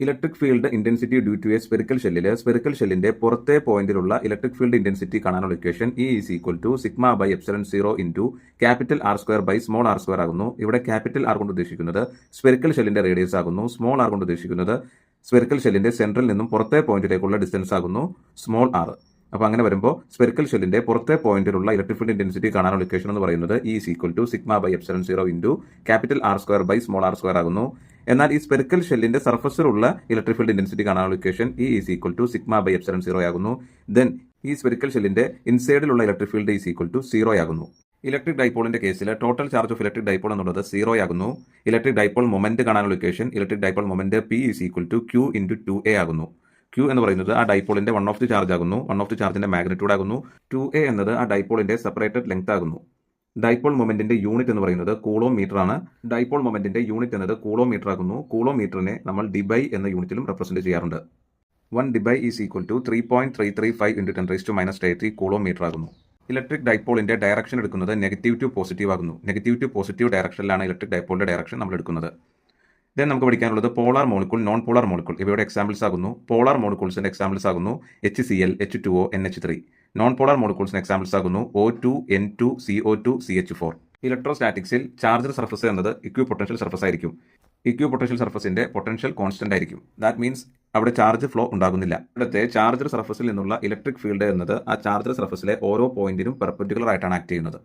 Electric field intensity due to a spherical ഷെല്ലിന്റെ പുറത്തെ പോയിന്റിലുള്ള ഇലക്ട്രിക് ഫീൽഡ് ഇന്റൻസിറ്റി കാണാനുള്ള equation E is equal to sigma by epsilon 0 into capital R square by small R square ആകുന്നു. ഇവിടെ capital R കൊണ്ട് ഉദ്ദേശിക്കുന്നത് spherical ഷെല്ലിന്റെ radius ആകുന്നു. സ്മോൾ ആർ കൊണ്ട് ഉദ്ദേശിക്കുന്നത് സ്പെറിക്കൽ ഷെല്ലിന്റെ സെൻട്രൽ നിന്നും പുറത്തെ പോയിന്റിലേക്കുള്ള ഡിസ്റ്റൻസ് ആകുന്നു സ്മോൾ ആർ. അപ്പോൾ അങ്ങനെ വരുമ്പോൾ സ്പെറിക്കൽ ഷെല്ലിന്റെ പുറത്തെ പോയിന്റിലുള്ള ഇലക്ട്രിക് ഫീൽഡ് ഇന്റൻസിറ്റി കാണാനുള്ള ഇക്വേഷൻ എന്ന് പറയുന്നത് E is equal to sigma by epsilon 0 into capital R square by small R square ആകുന്നു. എന്നാൽ ഈ സ്പെറിക്കൽ ഷെല്ലിന്റെ സർഫസിലുള്ള ഇലക്ട്രിക് ഫീൽഡ് ഇന്റൻസിറ്റി കാണാനുള്ള equation E is equal to sigma by epsilon 0 ആകുന്നു. ദെൻ ഈ സ്പെറിക്കൽ ഷെല്ലിന്റെ ഇൻസൈഡിലുള്ള electric field is equal to 0 ആകുന്നു. ഇലക്ട്രിക് ഡൈപോളിന്റെ കേസിൽ total charge of electric dipole എന്നുള്ളത് 0 ആകുന്നു. ഇലക്ട്രിക് ഡൈപോൾ മൊമെന്റ് കാണാനുള്ള equation electric dipole moment P is equal to Q into 2A ആകുന്നു. Q എന്ന് പറയുന്നത് ആ ഡൈപോളിന്റെ വൺ ഓഫ് ദി ചാർജ് ആകുന്നു. വൺ ഓഫ് ദി ചാർജിന്റെ മാഗ്നിറ്റ്യൂഡ് ആകുന്നു. 2A എന്നത് ആ ഡൈപോളിന്റെ സെപ്പറേറ്റഡ് ലെങ്ത് ആകുന്നു. ഡൈപോൾ മൊമെന്റിന്റെ യൂണിറ്റ് എന്ന് പറയുന്നത് കൂളോം മീറ്റർ ആണ്. ഡൈപോൾ മൊമെന്റിന്റെ യൂണിറ്റ് എന്നത് കൂളോം മീറ്റർ ആകുന്നു. കൂളോം മീറ്ററിനെ നമ്മൾ ഡിബൈ എന്ന യൂണിറ്റിലും റെപ്രസെന്റ് ചെയ്യാറുണ്ട്. 1 debye is equal to 3.335 into 10⁻³ coulomb metre ആകുന്നു. ഇലക്ട്രിക് ഡൈപോളിന്റെ ഡയറക്ഷൻ എടുക്കുന്നത് നെഗറ്റീവ് ടു പോസിറ്റീവ് ആകുന്നു. നെഗറ്റീവ് ടു പോസിറ്റീവ് ഡയറക്ഷനിലാണ് ഇലക്ട്രിക് ഡൈപോളിന്റെ ഡയറക്ഷൻ നമ്മൾ എടുക്കുന്നത്. ദെൻ നമുക്ക് പഠിക്കാനുള്ളത് polar molecule, non polar molecule ഇവയുടെ എക്സാമ്പിൾസ് ആകുന്നു. പോളാർ മോളിക്യൂൾസിന്റെ എക്സാമ്പിൾസ് ആകുന്നു HCl, H2O, NH3. Non polar മോളിക്യൂൾസിന്റെ എക്സാമ്പിൾസ് ആകുന്നു O2, N2, CO2, CH4. ഇലക്ട്രോസ്റ്റാറ്റിക്സിൽ ചാർജ് സർഫസ് എന്നത് ഇക്വിപൊട്ടൻഷ്യൽ സർഫസ് ആയിരിക്കും. ഇക്വിപൊട്ടൻഷ്യൽ സർഫസിന്റെ പൊട്ടൻഷ്യൽ കോൺസ്റ്റന്റ് ആയിരിക്കും. ദാറ്റ് മീൻസ് അവിടെ ചാർജ് ഫ്ലോ ഉണ്ടാകുന്നില്ല. ഇവിടുത്തെ ചാർജർ സർഫസിൽ നിന്നുള്ള ഇലക്ട്രിക് ഫീൽഡ് എന്നത് ആ ചാർജർ സർഫസിലെ ഓരോ പോയിന്റിനും പെർപെൻഡിക്കുലർ ആയിട്ടാണ് ആക്ട് ചെയ്യുന്നത്.